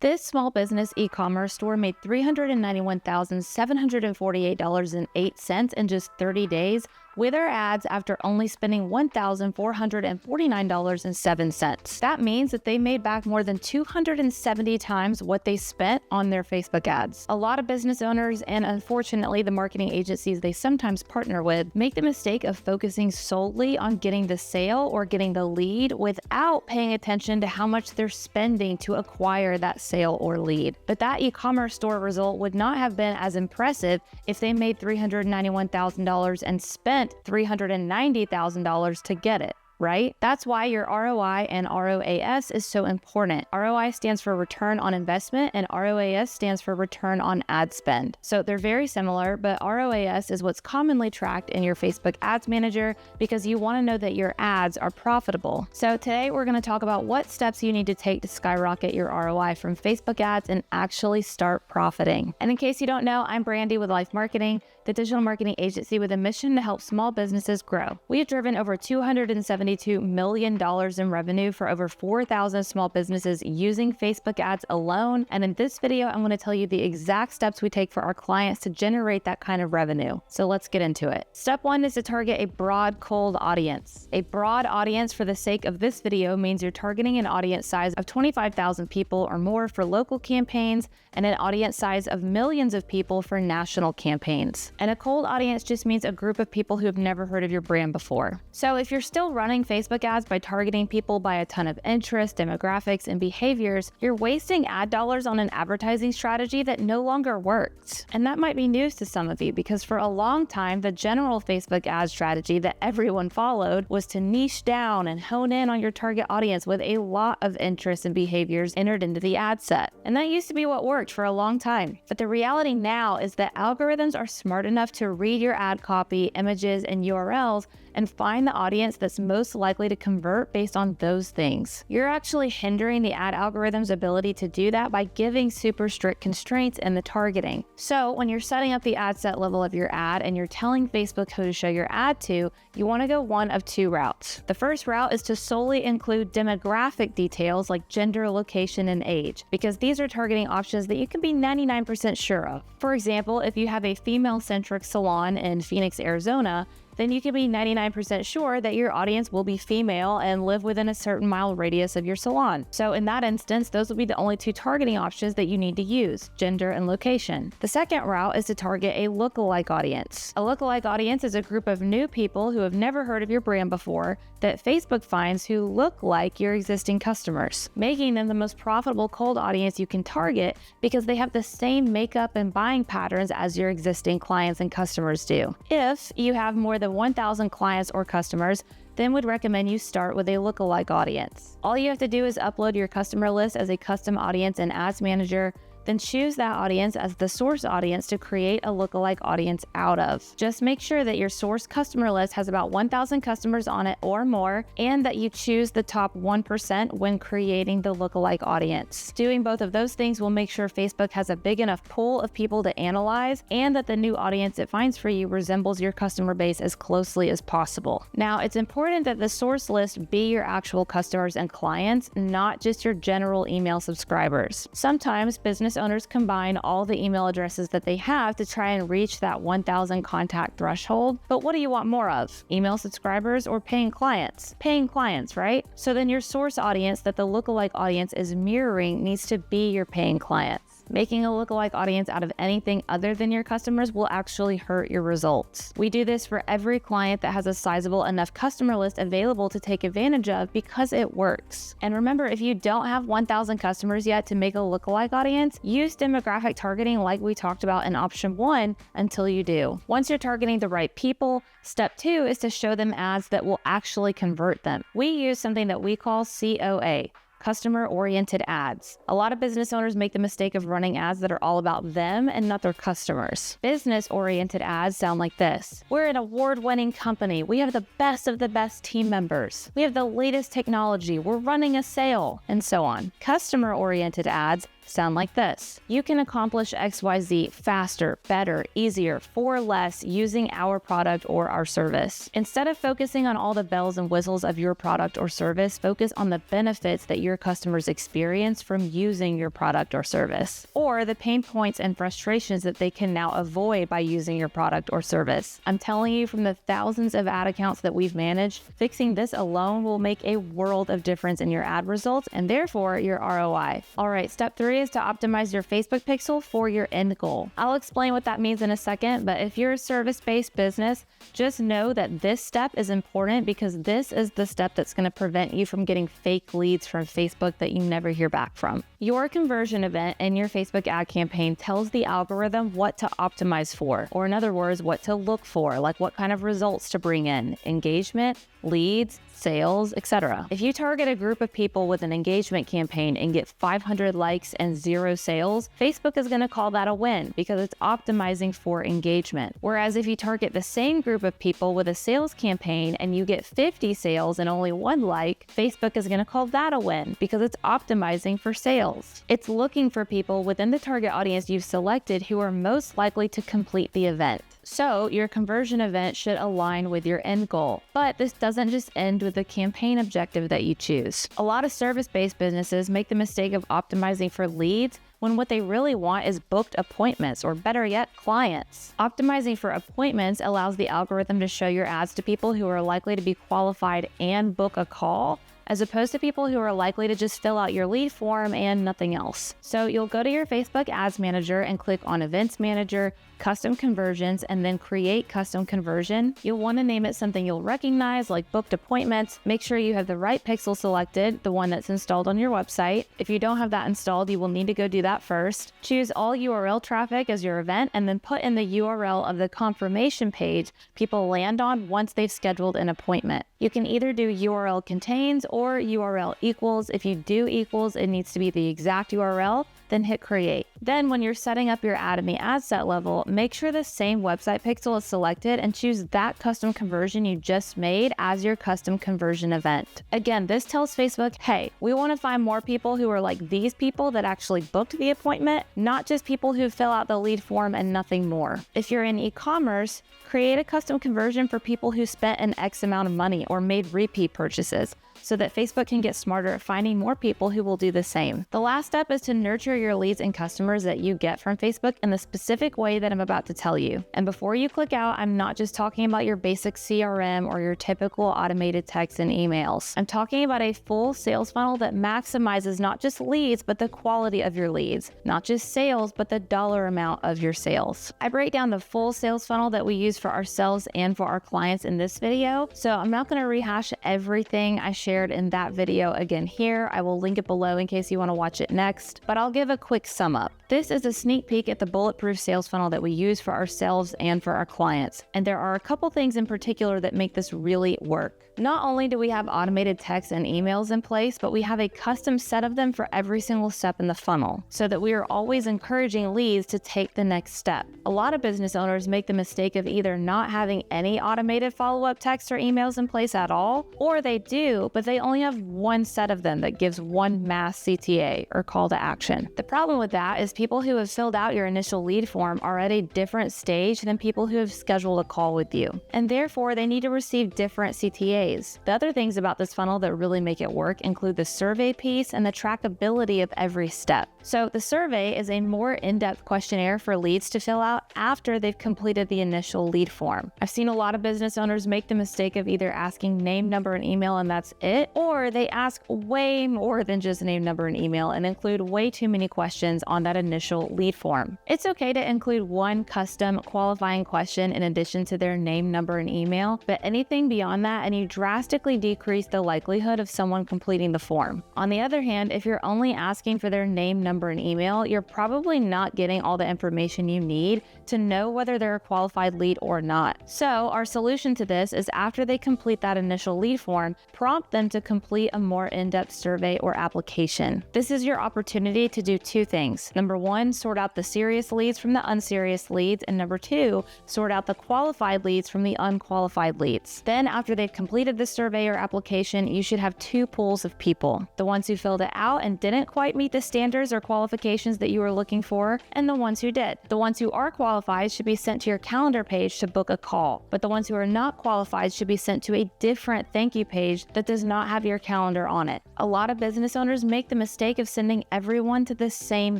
This small business e-commerce store made $391,748.08 in just 30 days with our ads after only spending $1,449.07. That means that they made back more than 270 times what they spent on their Facebook ads. A lot of business owners, and unfortunately the marketing agencies they sometimes partner with, make the mistake of focusing solely on getting the sale or getting the lead without paying attention to how much they're spending to acquire that sale or lead. But that e-commerce store result would not have been as impressive if they made $391,000 and spent $390,000 to get it, right? That's why your ROI and ROAS is so important. ROI stands for return on investment and ROAS stands for return on ad spend. So they're very similar, but ROAS is what's commonly tracked in your Facebook Ads Manager because you want to know that your ads are profitable. So today we're going to talk about what steps you need to take to skyrocket your ROI from Facebook ads and actually start profiting. And in case you don't know, I'm Brandy with Life Marketing, the digital marketing agency with a mission to help small businesses grow. We have driven over $272 million in revenue for over 4,000 small businesses using Facebook ads alone. And in this video, I'm going to tell you the exact steps we take for our clients to generate that kind of revenue. So let's get into it. Step one is to target a broad cold audience. A broad audience for the sake of this video means you're targeting an audience size of 25,000 people or more for local campaigns and an audience size of millions of people for national campaigns. And a cold audience just means a group of people who have never heard of your brand before. So if you're still running Facebook ads by targeting people by a ton of interest, demographics, and behaviors, you're wasting ad dollars on an advertising strategy that no longer works. And that might be news to some of you because for a long time, the general Facebook ad strategy that everyone followed was to niche down and hone in on your target audience with a lot of interest and behaviors entered into the ad set. And that used to be what worked for a long time. But the reality now is that algorithms are smart enough to read your ad copy, images, and URLs and find the audience that's most likely to convert based on those things. You're actually hindering the ad algorithm's ability to do that by giving super strict constraints in the targeting. So when you're setting up the ad set level of your ad and you're telling Facebook who to show your ad to, you want to go one of two routes. The first route is to solely include demographic details like gender, location, and age, because these are targeting options that you can be 99% sure of. For example, if you have a female-centric salon in Phoenix, Arizona, then you can be 99% sure that your audience will be female and live within a certain mile radius of your salon. So in that instance, those will be the only two targeting options that you need to use, gender and location. The second route is to target a lookalike audience. A lookalike audience is a group of new people who have never heard of your brand before that Facebook finds who look like your existing customers, making them the most profitable cold audience you can target because they have the same makeup and buying patterns as your existing clients and customers do. If you have more than 1,000 clients or customers, then would recommend you start with a lookalike audience. All you have to do is upload your customer list as a custom audience in Ads Manager, then choose that audience as the source audience to create a lookalike audience out of. Just make sure that your source customer list has about 1,000 customers on it or more, and that you choose the top 1% when creating the lookalike audience. Doing both of those things will make sure Facebook has a big enough pool of people to analyze, and that the new audience it finds for you resembles your customer base as closely as possible. Now, it's important that the source list be your actual customers and clients, not just your general email subscribers. Sometimes business owners combine all the email addresses that they have to try and reach that 1,000 contact threshold. But what do you want more of? Email subscribers or paying clients? Paying clients, right? So then your source audience that the lookalike audience is mirroring needs to be your paying clients. Making a lookalike audience out of anything other than your customers will actually hurt your results. We do this for every client that has a sizable enough customer list available to take advantage of because it works. And remember, if you don't have 1,000 customers yet to make a lookalike audience, use demographic targeting like we talked about in option 1 until you do. Once you're targeting the right people, step 2 is to show them ads that will actually convert them. We use something that we call COA, customer-oriented ads. A lot of business owners make the mistake of running ads that are all about them and not their customers. Business-oriented ads sound like this. We're an award-winning company. We have the best of the best team members. We have the latest technology. We're running a sale, and so on. Customer-oriented ads sound like this. You can accomplish XYZ faster, better, easier, for less using our product or our service. Instead of focusing on all the bells and whistles of your product or service, focus on the benefits that your your customers experience from using your product or service, or the pain points and frustrations that they can now avoid by using your product or service. I'm telling you, from the thousands of ad accounts that we've managed, fixing this alone will make a world of difference in your ad results and therefore your ROI. All right, step 3 is to optimize your Facebook pixel for your end goal. I'll explain what that means in a second, but if you're a service-based business, just know that this step is important because this is the step that's going to prevent you from getting fake leads from Facebook that you never hear back from. Your conversion event in your Facebook ad campaign tells the algorithm what to optimize for, or in other words, what to look for, like what kind of results to bring in, engagement, leads, sales, etc. If you target a group of people with an engagement campaign and get 500 likes and 0 sales, Facebook is going to call that a win because it's optimizing for engagement. Whereas if you target the same group of people with a sales campaign and you get 50 sales and only 1 like, Facebook is going to call that a win because it's optimizing for sales. It's looking for people within the target audience you've selected who are most likely to complete the event. So your conversion event should align with your end goal. But this doesn't just end with the campaign objective that you choose. A lot of service-based businesses make the mistake of optimizing for leads when what they really want is booked appointments, or better yet, clients. Optimizing for appointments allows the algorithm to show your ads to people who are likely to be qualified and book a call, as opposed to people who are likely to just fill out your lead form and nothing else. So you'll go to your Facebook Ads Manager and click on Events Manager, Custom Conversions, and then Create Custom Conversion. You'll want to name it something you'll recognize, like Booked Appointments. Make sure you have the right pixel selected, the one that's installed on your website. If you don't have that installed, you will need to go do that first. Choose all URL traffic as your event, and then put in the URL of the confirmation page people land on once they've scheduled an appointment. You can either do URL contains or URL equals. If you do equals, it needs to be the exact URL, then hit create. Then when you're setting up your ad in the ad set level, make sure the same website pixel is selected and choose that custom conversion you just made as your custom conversion event. Again, this tells Facebook, hey, we want to find more people who are like these people that actually booked the appointment, not just people who fill out the lead form and nothing more. If you're in e-commerce, create a custom conversion for people who spent an X amount of money or made repeat purchases, so that Facebook can get smarter at finding more people who will do the same. The last step is to nurture your leads and customers that you get from Facebook in the specific way that I'm about to tell you. And before you click out, I'm not just talking about your basic CRM or your typical automated text and emails. I'm talking about a full sales funnel that maximizes not just leads, but the quality of your leads, not just sales, but the dollar amount of your sales. I break down the full sales funnel that we use for ourselves and for our clients in this video, so I'm not going to rehash everything I shared in that video again here. I will link it below in case you want to watch it next, but I'll give a quick sum up. This is a sneak peek at the bulletproof sales funnel that we use for ourselves and for our clients. And there are a couple things in particular that make this really work. Not only do we have automated texts and emails in place, but we have a custom set of them for every single step in the funnel, so that we are always encouraging leads to take the next step. A lot of business owners make the mistake of either not having any automated follow-up texts or emails in place at all, or they do, but they only have one set of them that gives one mass CTA, or call to action. The problem with that is people who have filled out your initial lead form are at a different stage than people who have scheduled a call with you, and therefore they need to receive different CTAs. The other things about this funnel that really make it work include the survey piece and the trackability of every step. So the survey is a more in-depth questionnaire for leads to fill out after they've completed the initial lead form. I've seen a lot of business owners make the mistake of either asking name, number, and email and that's it, or they ask way more than just name, number, and email and include way too many questions on that initial lead form. It's okay to include one custom qualifying question in addition to their name, number, and email, but anything beyond that and you drastically decrease the likelihood of someone completing the form. On the other hand, if you're only asking for their name, number, and email, you're probably not getting all the information you need to know whether they're a qualified lead or not. So our solution to this is after they complete that initial lead form, prompt them to complete a more in-depth survey or application. This is your opportunity to do two things. Number one, sort out the serious leads from the unserious leads, and number two, sort out the qualified leads from the unqualified leads. Then after they've completed the survey or application, you should have two pools of people: the ones who filled it out and didn't quite meet the standards or qualifications that you were looking for, and the ones who did. The ones who are qualified should be sent to your calendar page to book a call, but the ones who are not qualified should be sent to a different thank you page that does not have your calendar on it. A lot of business owners make the mistake of sending everyone to the same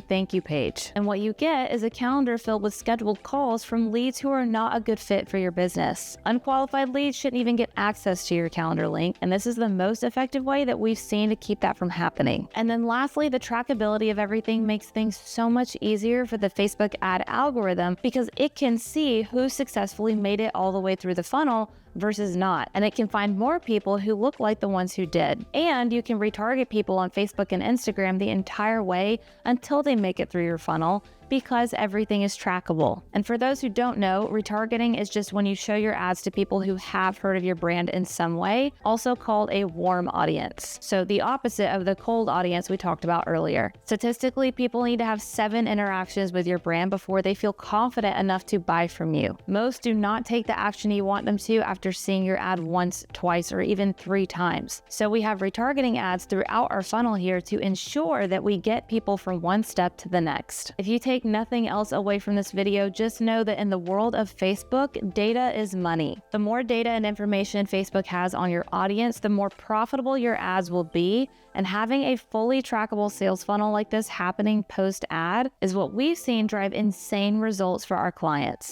thank you page, and what you get is a calendar filled with scheduled calls from leads who are not a good fit for your business. Unqualified leads shouldn't even get access to your calendar link, and this is the most effective way that we've seen to keep that from happening. And then lastly, the trackability of everything makes things so much easier for the Facebook ad algorithm because it can see who successfully made it all the way through the funnel versus not. And it can find more people who look like the ones who did. And you can retarget people on Facebook and Instagram the entire way until they make it through your funnel, because everything is trackable. And for those who don't know, retargeting is just when you show your ads to people who have heard of your brand in some way, also called a warm audience. So the opposite of the cold audience we talked about earlier. Statistically, people need to have 7 interactions with your brand before they feel confident enough to buy from you. Most do not take the action you want them to after seeing your ad once, twice, or even 3 times. So we have retargeting ads throughout our funnel here to ensure that we get people from one step to the next. If you take nothing else away from this video, just know that in the world of Facebook, data is money. The more data and information Facebook has on your audience, the more profitable your ads will be, and having a fully trackable sales funnel like this happening post-ad is what we've seen drive insane results for our clients.